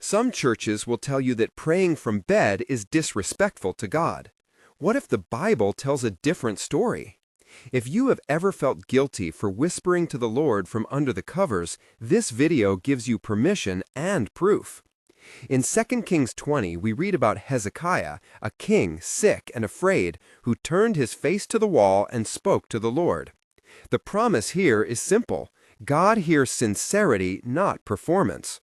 Some churches will tell you that praying from bed is disrespectful to God. What if the Bible tells a different story? If you have ever felt guilty for whispering to the Lord from under the covers, this video gives you permission and proof. In 2 Kings 20, we read about Hezekiah, a king sick and afraid, who turned his face to the wall and spoke to the Lord. The promise here is simple. God hears sincerity, not performance.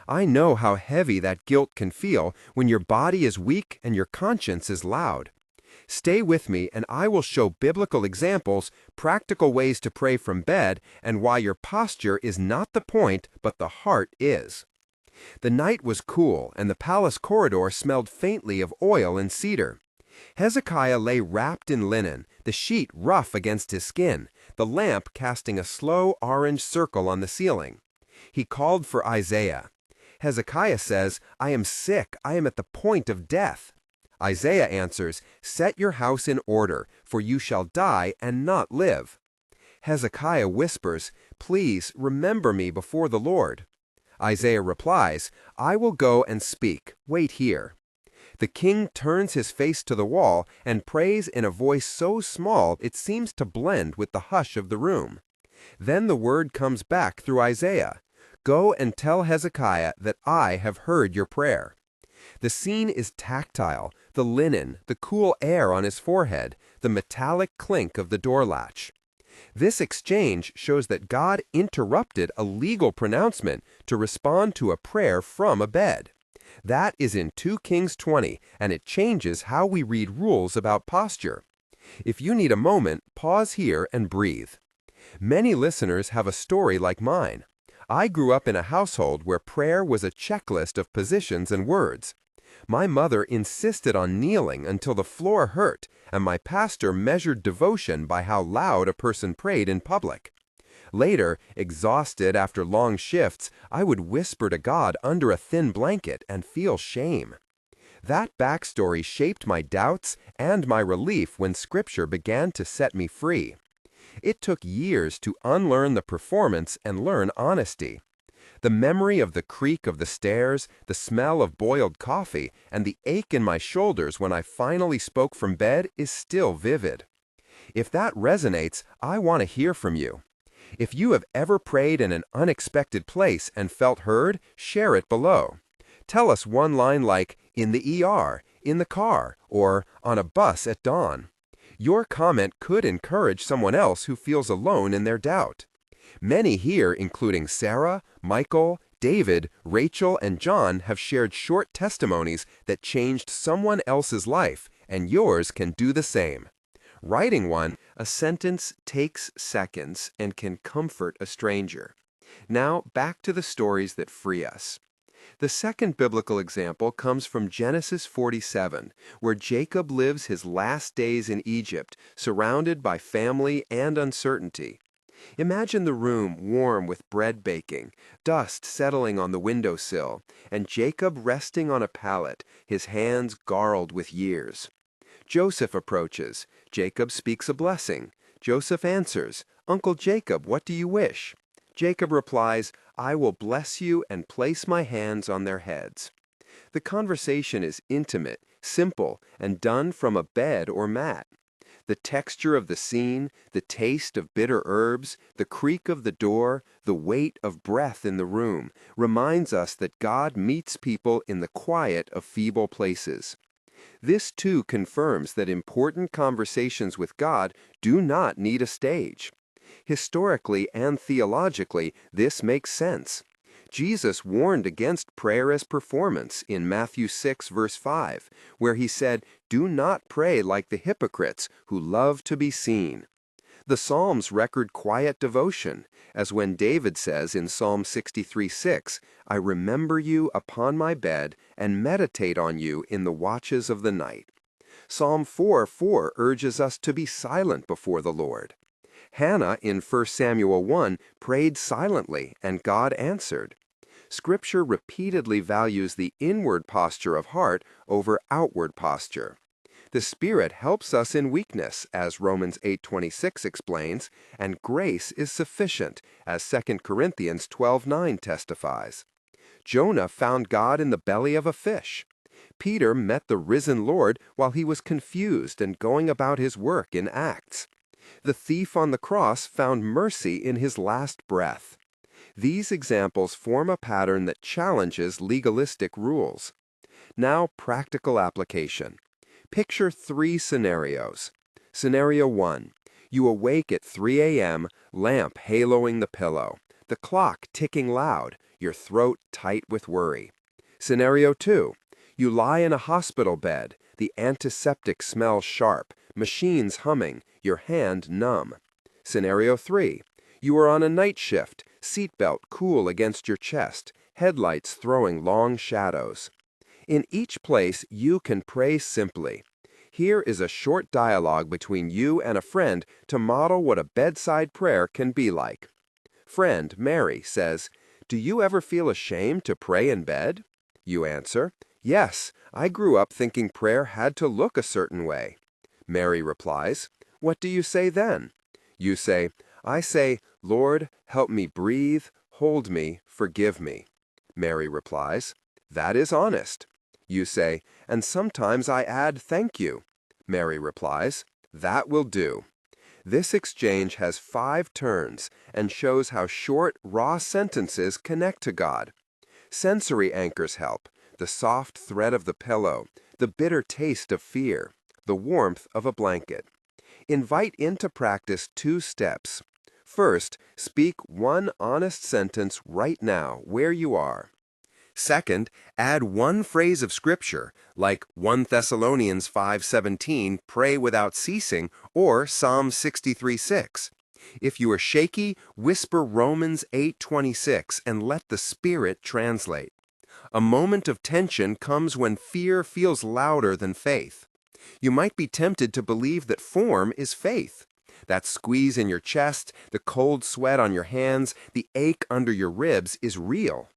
I know how heavy that guilt can feel when your body is weak and your conscience is loud. Stay with me and I will show biblical examples, practical ways to pray from bed, and why your posture is not the point, but the heart is. The night was cool, and the palace corridor smelled faintly of oil and cedar. Hezekiah lay wrapped in linen, the sheet rough against his skin, the lamp casting a slow orange circle on the ceiling. He called for Isaiah. Hezekiah says, "I am sick, I am at the point of death." Isaiah answers, "Set your house in order, for you shall die and not live." Hezekiah whispers, "Please remember me before the Lord." Isaiah replies, "I will go and speak. Wait here." The king turns his face to the wall and prays in a voice so small it seems to blend with the hush of the room. Then the word comes back through Isaiah, "Go and tell Hezekiah that I have heard your prayer." The scene is tactile, the linen, the cool air on his forehead, the metallic clink of the door latch. This exchange shows that God interrupted a legal pronouncement to respond to a prayer from a bed. That is in 2 Kings 20, and it changes how we read rules about posture. If you need a moment, pause here and breathe. Many listeners have a story like mine. I grew up in a household where prayer was a checklist of positions and words. My mother insisted on kneeling until the floor hurt, and my pastor measured devotion by how loud a person prayed in public. Later, exhausted after long shifts, I would whisper to God under a thin blanket and feel shame. That backstory shaped my doubts and my relief when Scripture began to set me free. It took years to unlearn the performance and learn honesty. The memory of the creak of the stairs, the smell of boiled coffee, and the ache in my shoulders when I finally spoke from bed is still vivid. If that resonates, I want to hear from you. If you have ever prayed in an unexpected place and felt heard, share it below. Tell us one line like, "In the ER," "in the car," or "on a bus at dawn." Your comment could encourage someone else who feels alone in their doubt. Many here, including Sarah, Michael, David, Rachel, and John, have shared short testimonies that changed someone else's life, and yours can do the same. Writing one, a sentence takes seconds and can comfort a stranger. Now, back to the stories that free us. The second biblical example comes from Genesis 47, where Jacob lives his last days in Egypt, surrounded by family and uncertainty. Imagine the room warm with bread baking, dust settling on the windowsill, and Jacob resting on a pallet, his hands garled with years. Joseph approaches. Jacob speaks a blessing. Joseph answers, "Uncle Jacob, what do you wish?" Jacob replies, "I will bless you and place my hands on their heads." The conversation is intimate, simple, and done from a bed or mat. The texture of the scene, the taste of bitter herbs, the creak of the door, the weight of breath in the room reminds us that God meets people in the quiet of feeble places. This too confirms that important conversations with God do not need a stage. Historically and theologically, this makes sense. Jesus warned against prayer as performance in Matthew 6, verse 5, where he said, "Do not pray like the hypocrites who love to be seen." The Psalms record quiet devotion, as when David says in Psalm 63:6, "I remember you upon my bed and meditate on you in the watches of the night." Psalm 4:4 urges us to be silent before the Lord. Hannah in 1 Samuel 1 prayed silently, and God answered. Scripture repeatedly values the inward posture of heart over outward posture. The Spirit helps us in weakness, as Romans 8:26 explains, and grace is sufficient, as 2 Corinthians 12:9 testifies. Jonah found God in the belly of a fish. Peter met the risen Lord while he was confused and going about his work in Acts. The thief on the cross found mercy in his last breath. These examples form a pattern that challenges legalistic rules. Now, practical application. Picture 3 scenarios. Scenario 1. You awake at 3 a.m., lamp haloing the pillow, the clock ticking loud, your throat tight with worry. Scenario 2. You lie in a hospital bed, the antiseptic smells sharp, machines humming, your hand numb. Scenario 3. You are on a night shift, seatbelt cool against your chest, headlights throwing long shadows. In each place, you can pray simply. Here is a short dialogue between you and a friend to model what a bedside prayer can be like. Friend Mary says, "Do you ever feel ashamed to pray in bed?" You answer, "Yes, I grew up thinking prayer had to look a certain way." Mary replies, "What do you say then?" You say, "I say, Lord, help me breathe, hold me, forgive me." Mary replies, "That is honest." You say, "And sometimes I add thank you." Mary replies, "That will do." This exchange has 5 turns and shows how short, raw sentences connect to God. Sensory anchors help: the soft thread of the pillow, the bitter taste of fear, the warmth of a blanket. Invite into practice 2 steps. First, speak 1 honest sentence right now where you are. Second, add 1 phrase of Scripture, like 1 Thessalonians 5:17, pray without ceasing, or Psalm 63:6. If you are shaky, whisper Romans 8:26 and let the Spirit translate. A moment of tension comes when fear feels louder than faith. You might be tempted to believe that form is faith. That squeeze in your chest, the cold sweat on your hands, the ache under your ribs is real.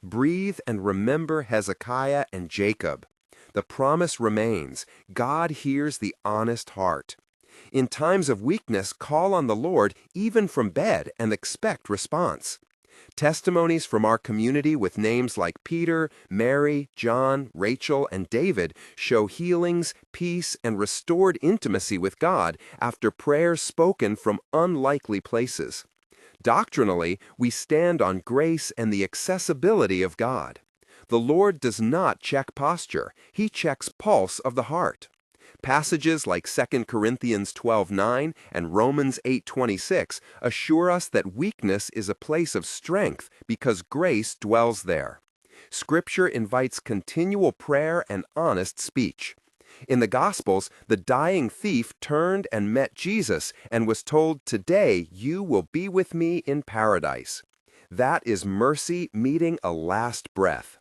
Breathe and remember Hezekiah and Jacob. The promise remains. God hears the honest heart. In times of weakness, call on the Lord even from bed and expect response. Testimonies from our community with names like Peter, Mary, John, Rachel, and David show healings, peace, and restored intimacy with God after prayers spoken from unlikely places. Doctrinally, we stand on grace and the accessibility of God. The Lord does not check posture. He checks pulse of the heart. Passages like 2 Corinthians 12:9 and Romans 8:26 assure us that weakness is a place of strength because grace dwells there. Scripture invites continual prayer and honest speech. In the Gospels, the dying thief turned and met Jesus and was told, "Today you will be with me in paradise." That is mercy meeting a last breath.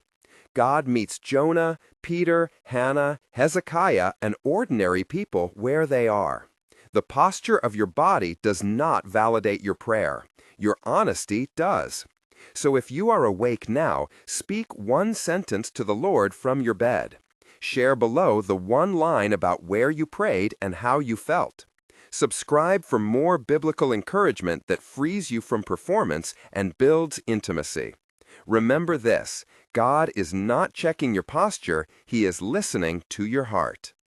God meets Jonah, Peter, Hannah, Hezekiah, and ordinary people where they are. The posture of your body does not validate your prayer. Your honesty does. So if you are awake now, speak 1 sentence to the Lord from your bed. Share below the 1 line about where you prayed and how you felt. Subscribe for more biblical encouragement that frees you from performance and builds intimacy. Remember this: God is not checking your posture, He is listening to your heart.